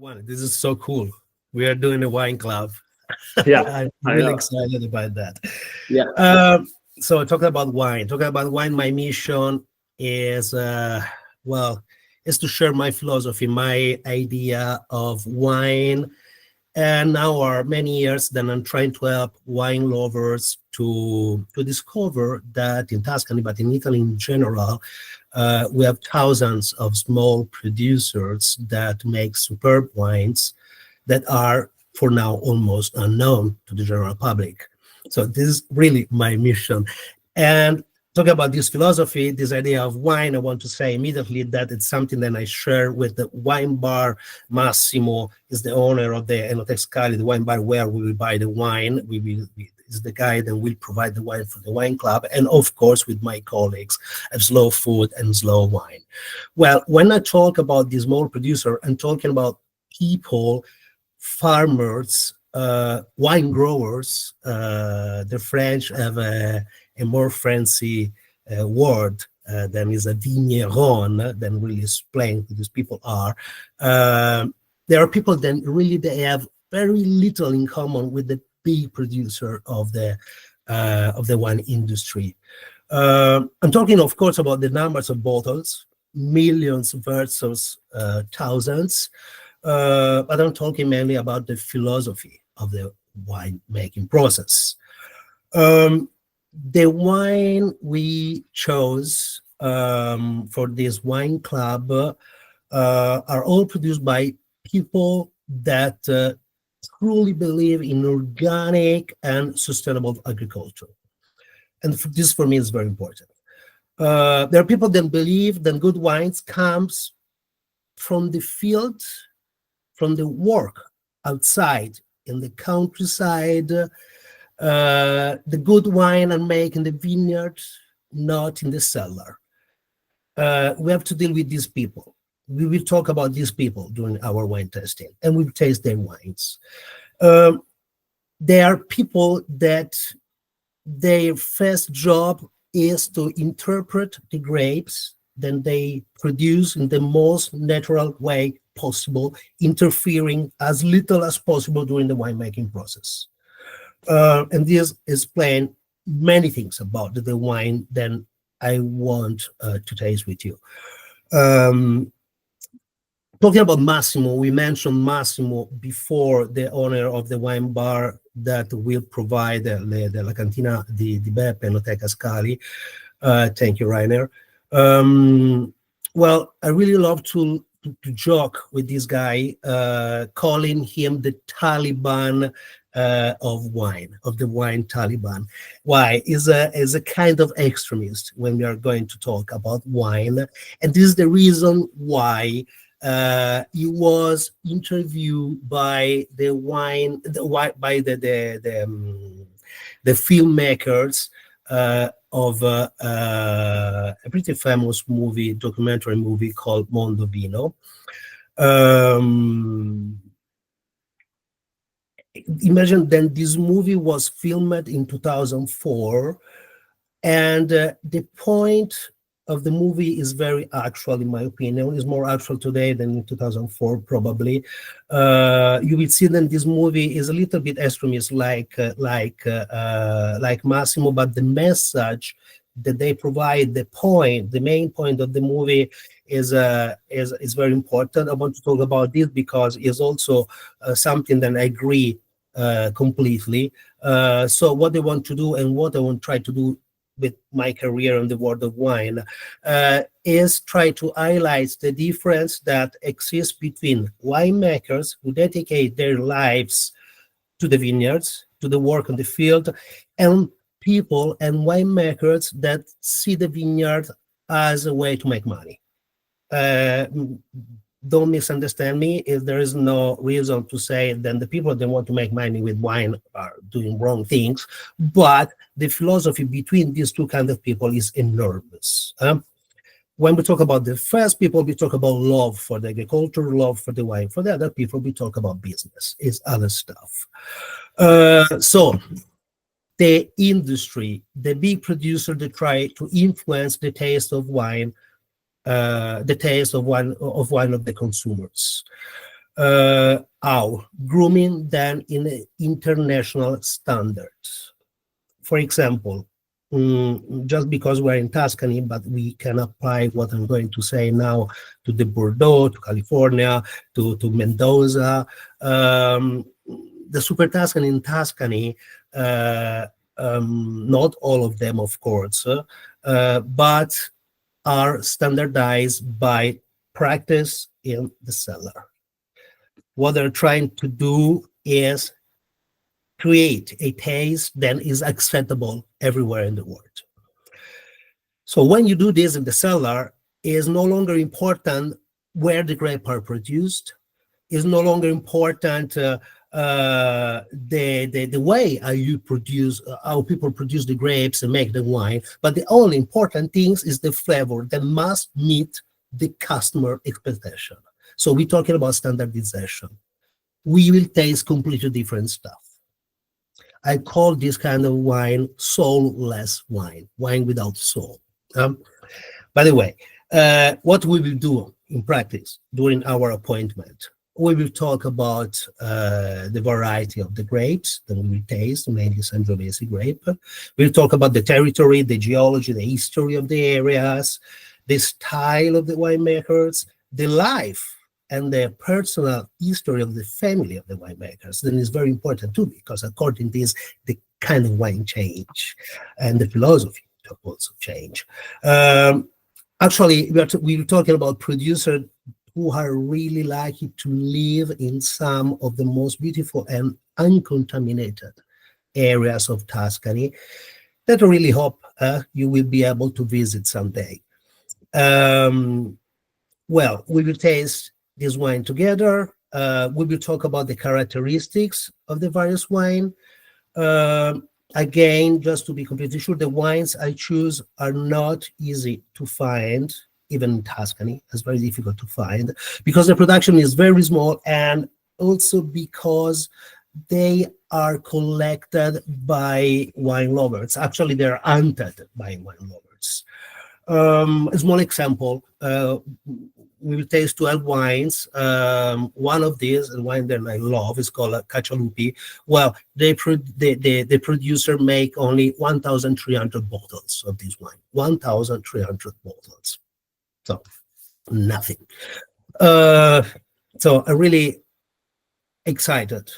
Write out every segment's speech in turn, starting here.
everyone. This is so cool. We are doing a wine club. Yeah, I'm I really know. excited about that. Yeah. So talking about wine, my mission is, well, is to share my philosophy, my idea of wine. And now are many years that I'm trying to help wine lovers to discover that in Tuscany, but in Italy in general, we have thousands of small producers that make superb wines that are for now almost unknown to the general public. So this is really my mission. And talking about this philosophy, this idea of wine, I want to say immediately that it's something that I share with the wine bar. Massimo is the owner of the Enotex Scali, the wine bar where we will buy the wine. Is the guy that will provide the wine for the wine club. And of course, with my colleagues of Slow Food and Slow Wine. Well, when I talk about this small producer, I'm talking about people, farmers, wine growers. The French have a more fancy word than is a vigneron, than really explain who these people are. There are people that really they have very little in common with the big producer of the wine industry. I'm talking, of course, about the numbers of bottles, millions versus thousands, but I'm talking mainly about the philosophy of the wine making process. The wine we chose for this wine club are all produced by people that truly believe in organic and sustainable agriculture. And this for me is very important. There are people that believe that good wines comes from the field, from the work outside in the countryside. The good wine are made in the vineyard, not in the cellar. We have to deal with these people. We will talk about these people during our wine tasting, and we'll taste their wines. They are people that their first job is to interpret the grapes, then they produce in the most natural way possible, interfering as little as possible during the winemaking process. And this explains many things about the wine that I want to taste with you. Talking about Massimo, we mentioned Massimo before, the owner of the wine bar that will provide the La Cantina di Beppe Enoteca Scali. Thank you, Rainer. Well, I really love to joke with this guy, calling him the Taliban of wine, of the wine Taliban. Why? Is a kind of extremist when we are going to talk about wine, and this is the reason why he was interviewed by the filmmakers of a pretty famous documentary movie called Mondo Vino. Imagine then this movie was filmed in 2004, and the point of the movie is very actual, in my opinion. It's more actual today than in 2004, probably. You will see that this movie is a little bit extremist, like Massimo, but the message that they provide, the main point of the movie is very important. I want to talk about this because it's also something that I agree completely. So what they want to do and what I want to try to do with my career in the world of wine is try to highlight the difference that exists between winemakers who dedicate their lives to the vineyards, to the work on the field, and people and winemakers that see the vineyard as a way to make money. Don't misunderstand me. If there is no reason to say then the people that want to make money with wine are doing wrong things, but the philosophy between these two kinds of people is enormous. When we talk about the first people, we talk about love for the agriculture, love for the wine. For the other people, we talk about business. It's other stuff. So the industry, the big producer, they try to influence the taste of wine, the taste of wine of the consumers. our grooming them in international standards. For example, just because we're in Tuscany, but we can apply what I'm going to say now to the Bordeaux, to California, to Mendoza. The Super Tuscan in Tuscany, not all of them, of course, but are standardized by practice in the cellar. What they're trying to do is create a taste that is acceptable everywhere in the world. So when you do this in the cellar, it is no longer important where the grapes are produced. It's no longer important the way how people produce the grapes and make the wine. But the only important thing is the flavor that must meet the customer expectation. So we're talking about standardization. We will taste completely different stuff. I call this kind of wine soulless wine, wine without soul. By the way, what we will do in practice during our appointment, we will talk about the variety of the grapes that we will taste, mainly Sangiovese grape. We'll talk about the territory, the geology, the history of the areas, the style of the winemakers, the life and the personal history of the family of the winemakers. Then it's very important too, because according to this, the kind of wine change and the philosophy also change. Actually, we're talking about producers who are really lucky to live in some of the most beautiful and uncontaminated areas of Tuscany that I really hope you will be able to visit someday. Well, we will taste this wine together. We will talk about the characteristics of the various wine. Again, just to be completely sure, the wines I choose are not easy to find, even in Tuscany. It's very difficult to find because the production is very small, and also because they are collected by wine lovers. Actually, they're hunted by wine lovers. A small example, we will taste 12 wines. One of these, and wine that I love, is called Caccialupi. Well, the producer make only 1,300 bottles of this wine. 1,300 bottles. So, nothing. So I'm really excited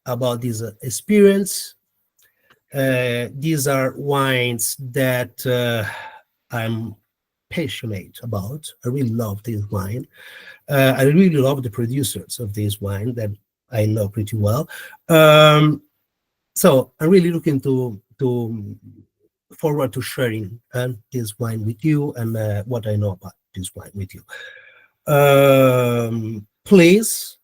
about this experience. These are wines that I'm passionate about. I really love this wine. I really love the producers of this wine that I know pretty well. So I'm really looking forward to sharing this wine with you and what I know about this wine with you. Please,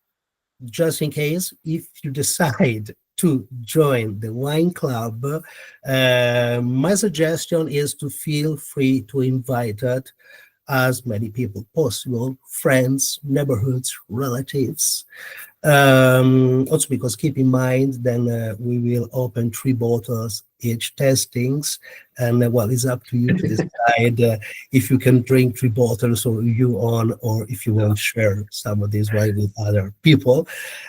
just in case, if you decide to join the wine club, my suggestion is to feel free to invite as many people possible, friends, neighborhoods, relatives. Also because keep in mind, then we will open 3 bottles each tastings, and well, it's up to you to decide if you can drink 3 bottles or you on, or if you want to share some of this wine with other people.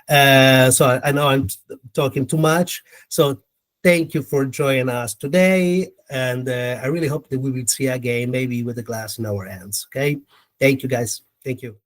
So I know I'm talking too much, so thank you for joining us today, and I really hope that we will see you again, maybe with a glass in our hands. Okay, thank you guys. Thank you.